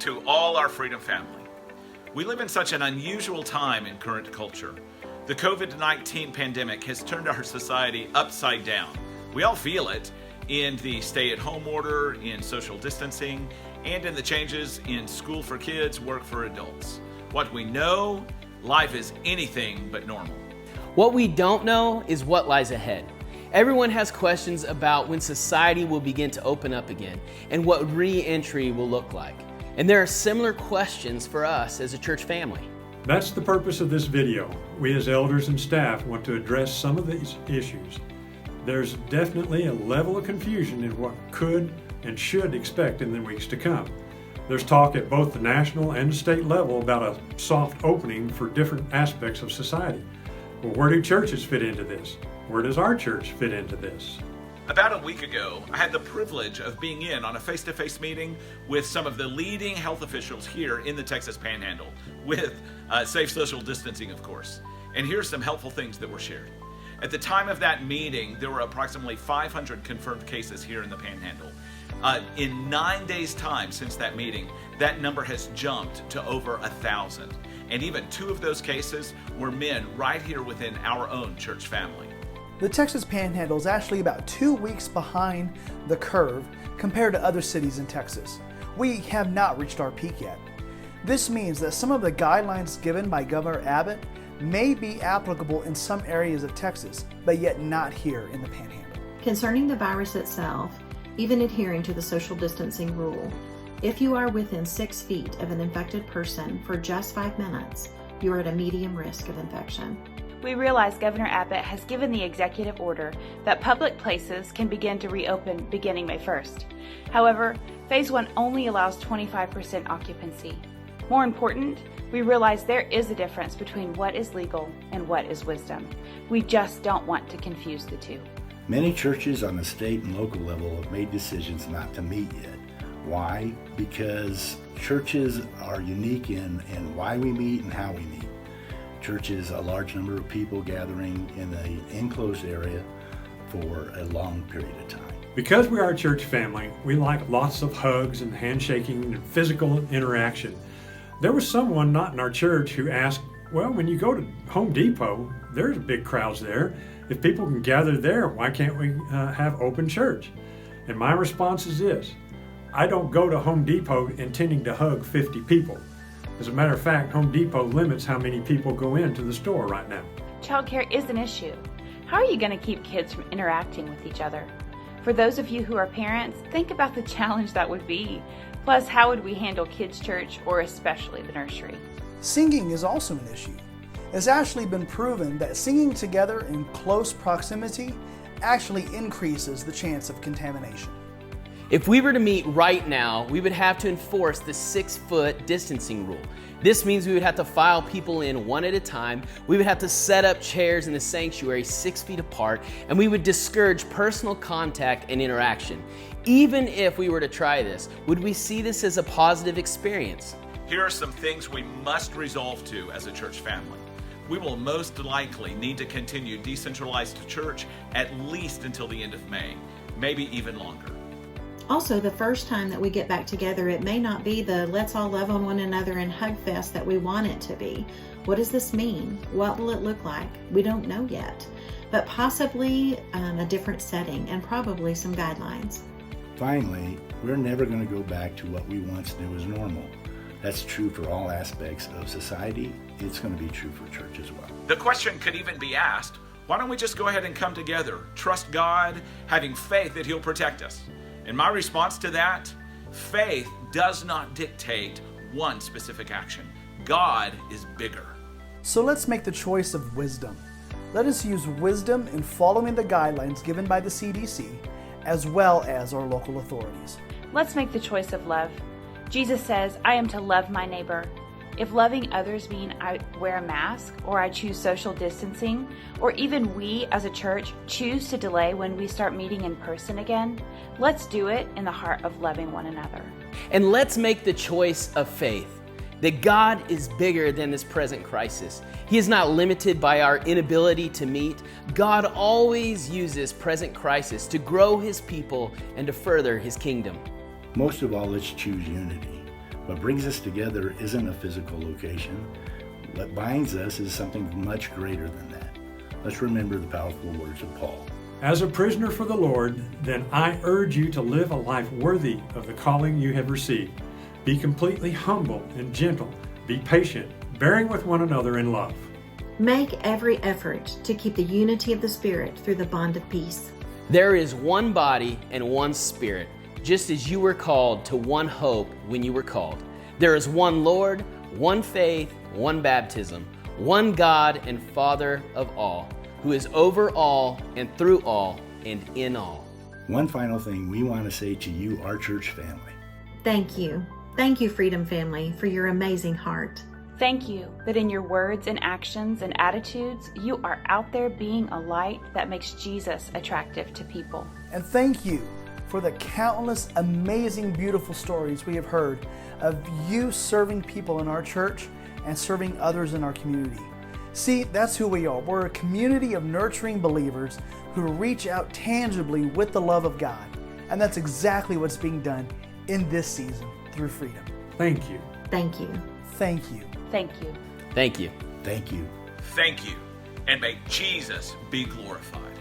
to all our Freedom family. We live in such an unusual time in current culture. The COVID-19 pandemic has turned our society upside down. We all feel it in the stay-at-home order, in social distancing, and in the changes in school for kids, work for adults. What we know, life is anything but normal. What we don't know is what lies ahead. Everyone has questions about when society will begin to open up again and what re-entry will look like. And there are similar questions for us as a church family. That's the purpose of this video. We as elders and staff want to address some of these issues. There's definitely a level of confusion in what could and should expect in the weeks to come. There's talk at both the national and state level about a soft opening for different aspects of society. Well, where do churches fit into this? Where does our church fit into this? About a week ago, I had the privilege of being in on a face-to-face meeting with some of the leading health officials here in the Texas Panhandle, with safe social distancing, of course. And here's some helpful things that were shared. At the time of that meeting, there were approximately 500 confirmed cases here in the Panhandle. In 9 days' time since that meeting, that number has jumped to over 1,000. And even 2 of those cases were men right here within our own church family. The Texas Panhandle is actually about 2 weeks behind the curve compared to other cities in Texas. We have not reached our peak yet. This means that some of the guidelines given by Governor Abbott may be applicable in some areas of Texas, but yet not here in the Panhandle. Concerning the virus itself, even adhering to the social distancing rule, if you are within 6 feet of an infected person for just 5 minutes, you are at a medium risk of infection. We realize Governor Abbott has given the executive order that public places can begin to reopen beginning May 1st. However, Phase 1 only allows 25% occupancy. More important, we realize there is a difference between what is legal and what is wisdom. We just don't want to confuse the two. Many churches on the state and local level have made decisions not to meet yet. Why? Because churches are unique in why we meet and how we meet. Church is a large number of people gathering in an enclosed area for a long period of time. Because we are a church family, we like lots of hugs and handshaking and physical interaction. There was someone not in our church who asked, well, when you go to Home Depot, there's big crowds there. If people can gather there, why can't we have open church? And my response is this: I don't go to Home Depot intending to hug 50 people. As a matter of fact, Home Depot limits how many people go into the store right now. Childcare is an issue. How are you going to keep kids from interacting with each other? For those of you who are parents, think about the challenge that would be. Plus, how would we handle kids' church, or especially the nursery? Singing is also an issue. It's actually been proven that singing together in close proximity actually increases the chance of contamination. If we were to meet right now, we would have to enforce the 6-foot distancing rule. This means we would have to file people in one at a time, we would have to set up chairs in the sanctuary 6 feet apart, and we would discourage personal contact and interaction. Even if we were to try this, would we see this as a positive experience? Here are some things we must resolve to as a church family. We will most likely need to continue decentralized church at least until the end of May, maybe even longer. Also, the first time that we get back together, it may not be the let's all love on one another and hug fest that we want it to be. What does this mean? What will it look like? We don't know yet, but possibly a different setting and probably some guidelines. Finally, we're never going to go back to what we once knew as normal. That's true for all aspects of society. It's going to be true for church as well. The question could even be asked, why don't we just go ahead and come together, trust God, having faith that He'll protect us? And my response to that, faith does not dictate one specific action. God is bigger. So let's make the choice of wisdom. Let us use wisdom in following the guidelines given by the CDC, as well as our local authorities. Let's make the choice of love. Jesus says, I am to love my neighbor. If loving others mean I wear a mask, or I choose social distancing, or even we as a church choose to delay when we start meeting in person again, let's do it in the heart of loving one another. And let's make the choice of faith, that God is bigger than this present crisis. He is not limited by our inability to meet. God always uses present crisis to grow His people and to further His kingdom. Most of all, let's choose unity. What brings us together isn't a physical location. What binds us is something much greater than that. Let's remember the powerful words of Paul. As a prisoner for the Lord, then I urge you to live a life worthy of the calling you have received. Be completely humble and gentle. Be patient, bearing with one another in love. Make every effort to keep the unity of the Spirit through the bond of peace. There is one body and one Spirit, just as you were called to one hope when you were called. There is one Lord, one faith, one baptism, one God and Father of all, who is over all and through all and in all. One final thing we want to say to you, our church family. Thank you. Thank you, Freedom Family, for your amazing heart. Thank you that in your words and actions and attitudes, you are out there being a light that makes Jesus attractive to people. And thank you for the countless amazing, beautiful stories we have heard of you serving people in our church and serving others in our community. See, that's who we are. We're a community of nurturing believers who reach out tangibly with the love of God. And that's exactly what's being done in this season through Freedom. Thank you. Thank you. Thank you. Thank you. Thank you. Thank you. Thank you, and may Jesus be glorified.